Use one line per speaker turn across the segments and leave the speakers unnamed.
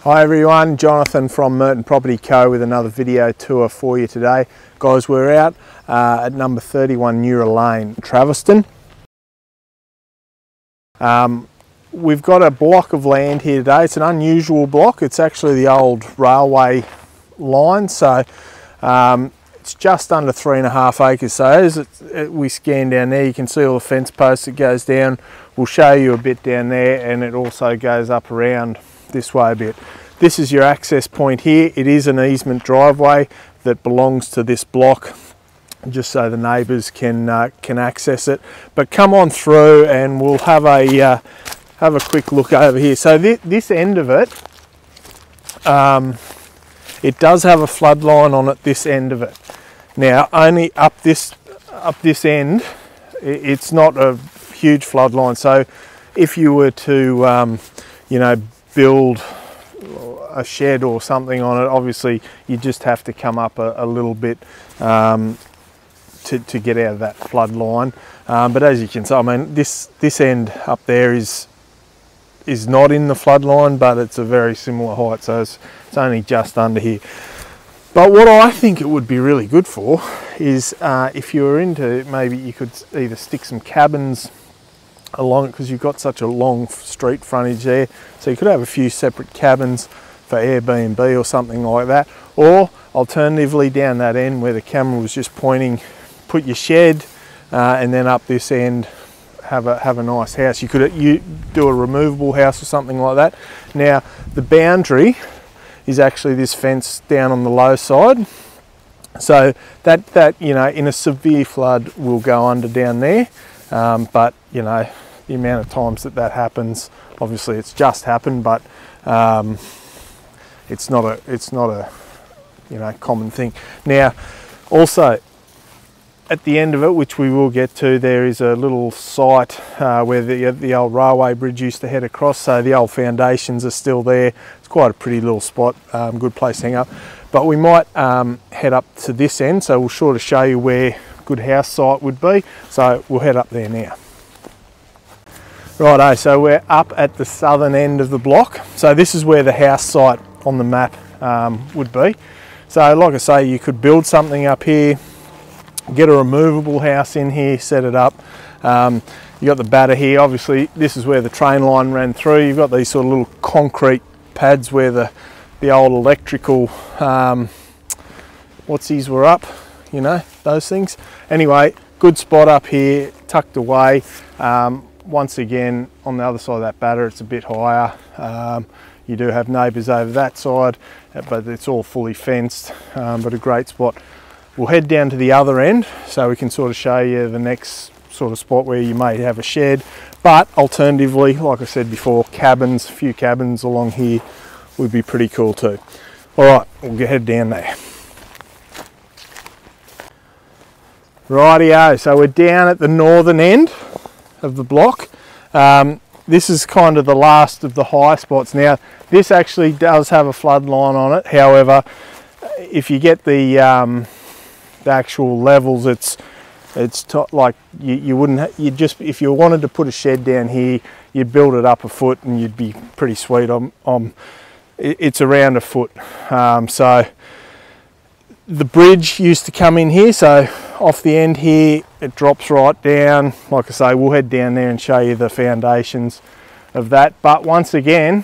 Hi everyone, Jonathan from Merton Property Co with another video tour for you today. Guys, we're out at number 31 Nura Lane, Traveston. We've got a block of land here today. It's an unusual block. It's actually the old railway line, so it's just under 3.5 acres. So as we scan down there, you can see all the fence posts that goes down. We'll show you a bit down there, and it also goes up around this way a bit. This is your access point here. It is an easement driveway that belongs to this block, just so the neighbours can access it. But come on through and we'll have a quick look over here. So this end of it, it does have a flood line on it, this end of it. Now only up this end, it's not a huge flood line. So if you were to you know, build a shed or something on it, obviously you just have to come up a little bit to get out of that flood line. But as you can see, I mean, this end up there is not in the flood line, but it's a very similar height, so it's only just under here. But what I think it would be really good for is if you were into, maybe you could either stick some cabins along it, because you've got such a long street frontage there, so you could have a few separate cabins for Airbnb or something like that. Or alternatively, down that end where the camera was just pointing, put your shed, and then up this end have a nice house. You could do a removable house or something like that. Now the boundary is actually this fence down on the low side, so that you know, in a severe flood will go under down there. But you know, the amount of times that happens, obviously it's just happened, but it's not a you know, common thing. Now also at the end of it, which we will get to, there is a little site where the old railway bridge used to head across, so the old foundations are still there. It's quite a pretty little spot, good place to hang up. But we might head up to this end, so we'll sort of show you where a good house site would be. So we'll head up there now. Righto, so we're up at the southern end of the block. So this is where the house site on the map would be. So like I say, you could build something up here, get a removable house in here, set it up. You got the batter here. Obviously this is where the train line ran through. You've got these sort of little concrete pads where the old electrical whatsies were up, you know, those things. Anyway, good spot up here, tucked away. Once again, on the other side of that batter, it's a bit higher. You do have neighbours over that side, but it's all fully fenced, but a great spot. We'll head down to the other end so we can sort of show you the next sort of spot where you may have a shed. But alternatively, like I said before, cabins, a few cabins along here would be pretty cool too. All right, we'll head down there. Rightio, so we're down at the northern end of the block. This is kind of the last of the high spots. Now, this actually does have a flood line on it. However, if you get the actual levels, it's like you wouldn't, you just, if you wanted to put a shed down here, you'd build it up a foot and you'd be pretty sweet. It's around a foot. So the bridge used to come in here, so off the end here it drops right down. Like I say, we'll head down there and show you the foundations of that. But once again,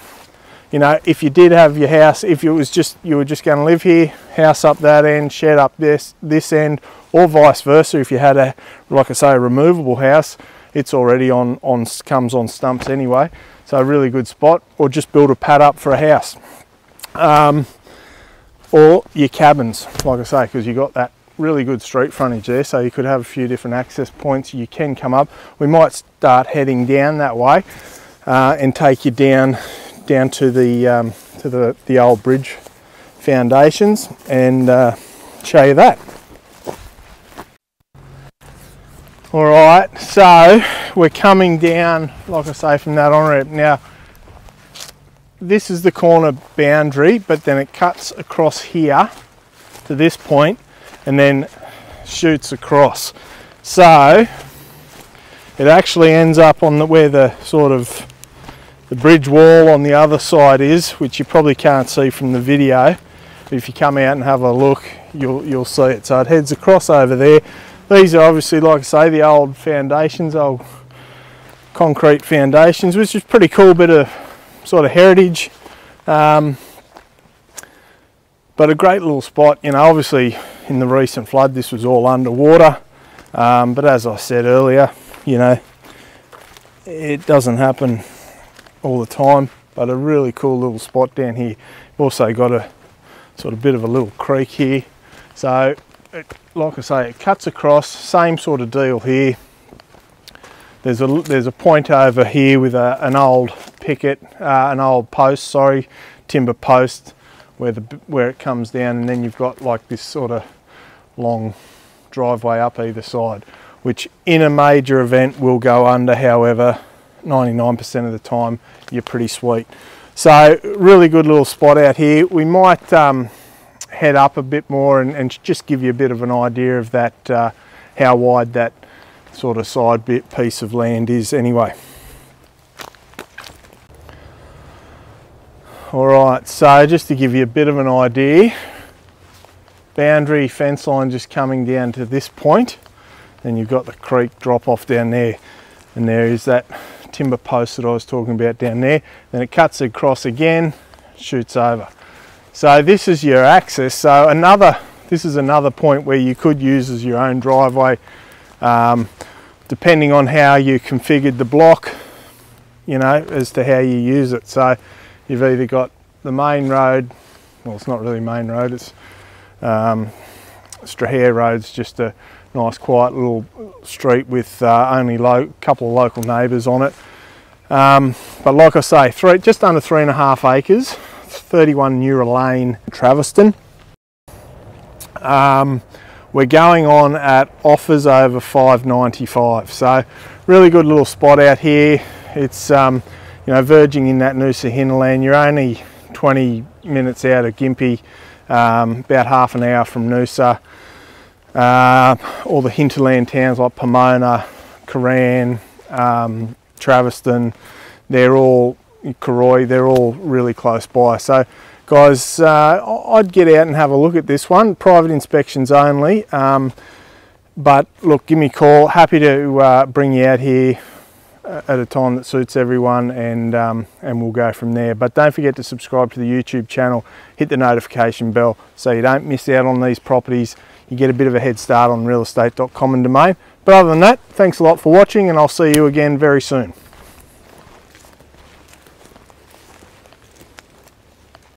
you know, if you did have your house, if it was just, you were just going to live here, house up that end, shed up this end, or vice versa, if you had a, like I say, a removable house, it's already comes on stumps anyway, so a really good spot. Or just build a pad up for a house, or your cabins, like I say, because you got that really good street frontage there, so you could have a few different access points. You can come up. We might start heading down that way and take you down to the old bridge foundations and show you that. All right, so we're coming down, like I say, from that on-ramp. Now, this is the corner boundary, but then it cuts across here to this point and then shoots across. So it actually ends up on where the sort of the bridge wall on the other side is, which you probably can't see from the video. But if you come out and have a look, you'll see it. So it heads across over there. These are obviously, like I say, the old foundations, old concrete foundations, which is pretty cool bit of sort of heritage. But a great little spot. You know, obviously in the recent flood this was all underwater, but as I said earlier, you know, it doesn't happen all the time, but a really cool little spot down here. Also got a sort of bit of a little creek here, so like I say, it cuts across. Same sort of deal here. There's a point over here with an old picket, an old post, sorry, timber post, where it comes down, and then you've got like this sort of long driveway up either side, which in a major event will go under. However, 99% of the time you're pretty sweet. So really good little spot out here. We might head up a bit more and just give you a bit of an idea of that, how wide that sort of side bit piece of land is anyway. Alright, so just to give you a bit of an idea, boundary fence line just coming down to this point, then you've got the creek drop off down there, and there is that timber post that I was talking about down there. Then it cuts across again, shoots over. So this is your access. So this is another point where you could use as your own driveway, depending on how you configured the block, you know, as to how you use it. So you've either got the main road, well, it's not really main road, it's Strahan Road's just a nice quiet little street with only a couple of local neighbours on it. But like I say, just under 3.5 acres, 31 Nura Lane, Traveston. We're going on at offers over $595, so really good little spot out here. It's you know, verging in that Noosa hinterland. You're only 20 minutes out of Gympie, about half an hour from Noosa. All the hinterland towns like Pomona, Coran, Traveston, they're all Karoi, they're all really close by. So guys, I'd get out and have a look at this one. Private inspections only, but look, give me a call. Happy to bring you out here at a time that suits everyone, and we'll go from there. But don't forget to subscribe to the YouTube channel, hit the notification bell so you don't miss out on these properties. You get a bit of a head start on realestate.com and domain. But other than that, thanks a lot for watching, and I'll see you again very soon.